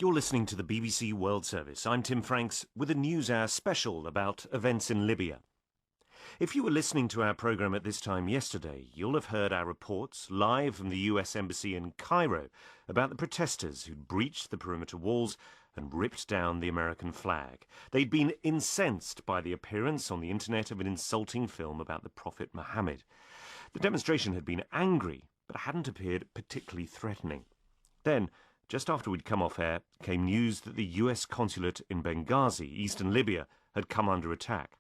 You're listening to the BBC World Service. I'm Tim Franks with a Newshour special about events in Libya. If you were listening to our programme at this time yesterday, you'll have heard our reports live from the US Embassy in Cairo about the protesters who'd breached the perimeter walls and ripped down the American flag. They'd been incensed by the appearance on the internet of an insulting film about the Prophet Muhammad. The demonstration had been angry, but hadn't appeared particularly threatening. Then, just after we'd come off air, came news that the US consulate in Benghazi, eastern Libya, had come under attack.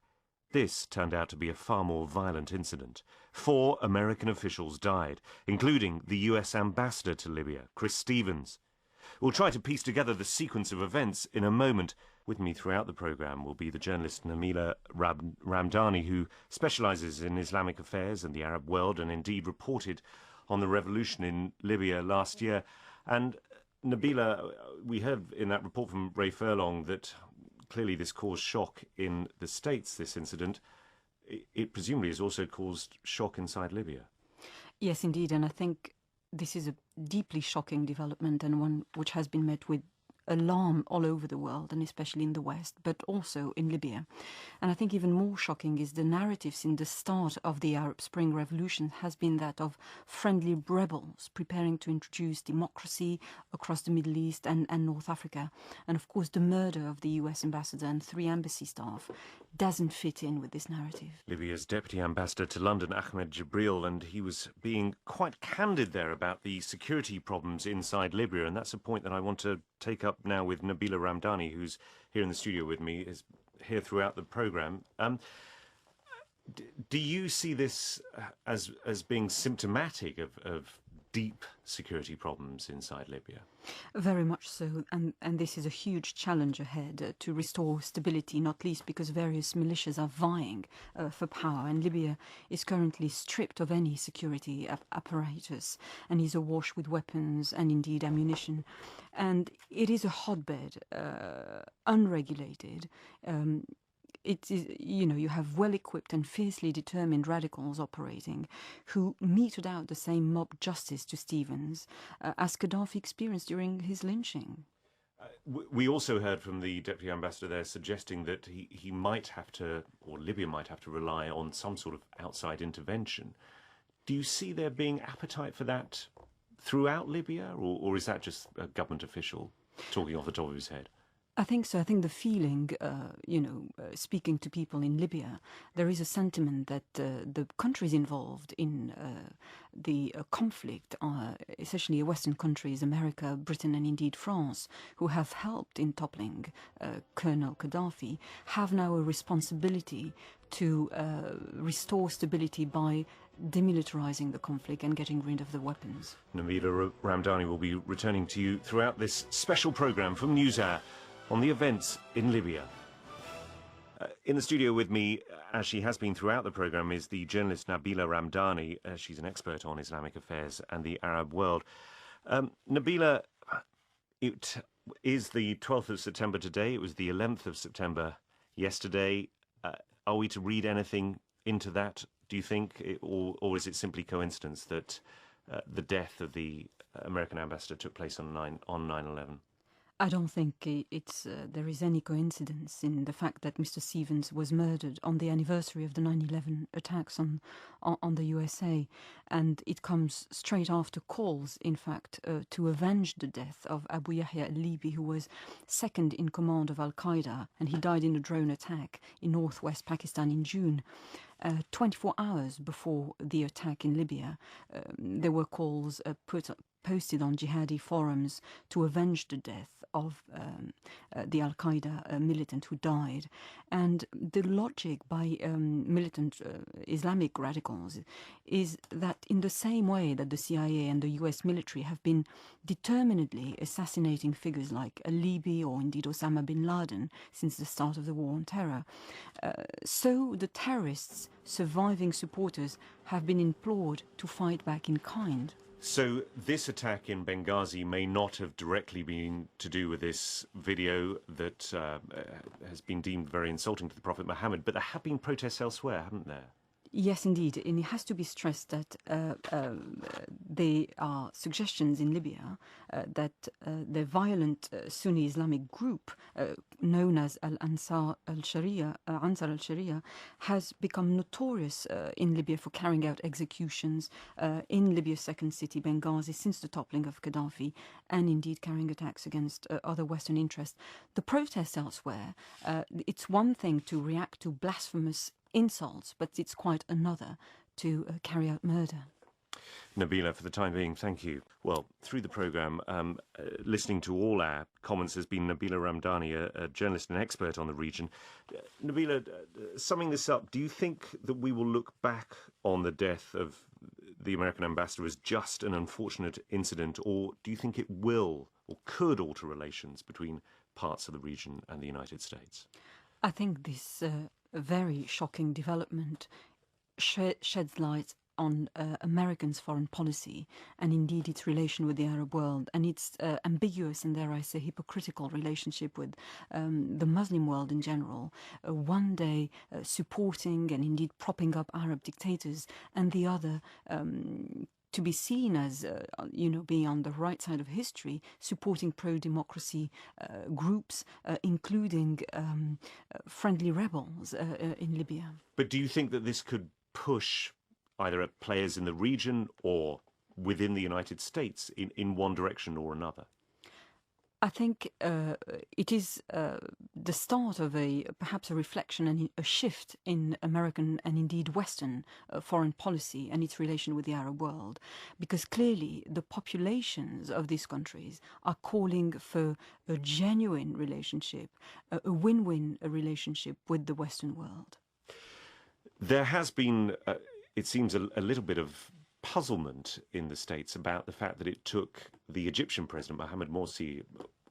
This turned out to be a far more violent incident. 4 American officials died, including the US ambassador to Libya, Chris Stevens. We'll try to piece together the sequence of events in a moment. With me throughout the programme will be the journalist Nabila Ramdani, who specialises in Islamic affairs and the Arab world and indeed reported on the revolution in Libya last year. And Nabila, we heard in that report from Ray Furlong that clearly this caused shock in the States, this incident. It presumably has also caused shock inside Libya. Yes, indeed, and I think this is a deeply shocking development and one which has been met with alarm all over the world, and especially in the West, but also in Libya. And I think even more shocking is the narrative since the start of the Arab Spring Revolution has been that of friendly rebels preparing to introduce democracy across the Middle East and North Africa. And of course, the murder of the US ambassador and 3 embassy staff doesn't fit in with this narrative. Libya's Deputy Ambassador to London, Ahmed Jibril, and he was being quite candid there about the security problems inside Libya, and that's a point that I want to take up now with Nabila Ramdani, who's here in the studio with me, is here throughout the programme. Do you see this as being symptomatic of deep security problems inside Libya? Very much so, and this is a huge challenge ahead to restore stability, not least because various militias are vying for power, and Libya is currently stripped of any security apparatus and is awash with weapons and indeed ammunition. And it is a hotbed, unregulated. It is, you have well-equipped and fiercely determined radicals operating who meted out the same mob justice to Stevens as Gaddafi experienced during his lynching. We also heard from the Deputy Ambassador there suggesting that he might have to, or Libya might have to rely on some sort of outside intervention. Do you see there being appetite for that throughout Libya, or is that just a government official talking off the top of his head? I think so. I think the feeling, speaking to people in Libya, there is a sentiment that the countries involved in the conflict, essentially Western countries, America, Britain and indeed France, who have helped in toppling Colonel Gaddafi, have now a responsibility to restore stability by demilitarizing the conflict and getting rid of the weapons. Nabila Ramdani will be returning to you throughout this special programme from Newshour on the events in Libya. In the studio with me, as she has been throughout the programme, is the journalist Nabila Ramdani. She's an expert on Islamic affairs and the Arab world. Nabila, it is the 12th of September today. It was the 11th of September yesterday. Are we to read anything into that, do you think, or is it simply coincidence that the death of the American ambassador took place on 9/11? I don't think there is any coincidence in the fact that Mr. Stevens was murdered on the anniversary of the 9/11 attacks on the USA, and it comes straight after calls, in fact, to avenge the death of Abu Yahya al-Libi, who was second in command of Al-Qaeda, and he died in a drone attack in northwest Pakistan in June. 24 hours before the attack in Libya, there were calls posted on jihadi forums to avenge the death of the Al-Qaeda militant who died. And the logic by militant Islamic radicals is that in the same way that the CIA and the US military have been determinedly assassinating figures like al-Libi or indeed Osama bin Laden since the start of the war on terror, so the terrorists' surviving supporters have been implored to fight back in kind. So this attack in Benghazi may not have directly been to do with this video that has been deemed very insulting to the Prophet Muhammad, but there have been protests elsewhere, haven't there? Yes, indeed. And it has to be stressed that there are suggestions in Libya that the violent Sunni Islamic group known as Ansar al-Sharia has become notorious in Libya for carrying out executions in Libya's second city, Benghazi, since the toppling of Gaddafi, and indeed carrying attacks against other Western interests. The protests elsewhere, it's one thing to react to blasphemous insults, but it's quite another to carry out murder. Nabila, for the time being, thank you. Well, through the programme, listening to all our comments has been Nabila Ramdani, a journalist and expert on the region. Nabila, summing this up, do you think that we will look back on the death of the American ambassador as just an unfortunate incident, or do you think it will or could alter relations between parts of the region and the United States? I think this very shocking development sheds light on Americans' foreign policy and indeed its relation with the Arab world and its ambiguous and, dare I say, hypocritical relationship with the Muslim world in general, one day supporting and indeed propping up Arab dictators, and the other to be seen as, being on the right side of history, supporting pro-democracy groups, including friendly rebels in Libya. But do you think that this could push either at players in the region or within the United States in one direction or another? I think it is the start of perhaps a reflection and a shift in American and indeed Western foreign policy and its relation with the Arab world, because clearly the populations of these countries are calling for a genuine relationship, a win-win relationship with the Western world. There has been, it seems, a little bit of puzzlement in the States about the fact that it took the Egyptian President Mohamed Morsi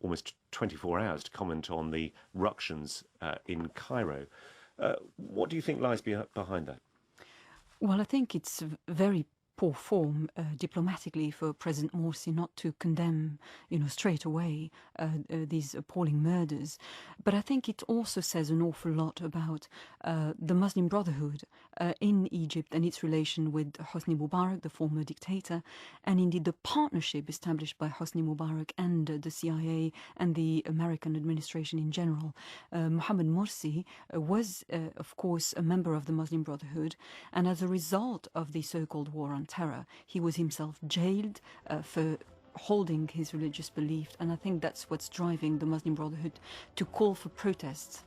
almost 24 hours to comment on the ructions in Cairo. What do you think lies behind that? Well, I think it's very poor form diplomatically for President Morsi not to condemn, straight away these appalling murders. But I think it also says an awful lot about the Muslim Brotherhood in Egypt and its relation with Hosni Mubarak, the former dictator, and indeed the partnership established by Hosni Mubarak and the CIA and the American administration in general. Mohamed Morsi was, of course, a member of the Muslim Brotherhood, and as a result of the so-called war on terror, he was himself jailed for holding his religious belief, and I think that's what's driving the Muslim Brotherhood to call for protests.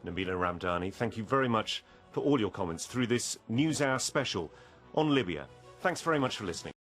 Nabila Ramdani, thank you very much for all your comments through this NewsHour special on Libya. Thanks very much for listening.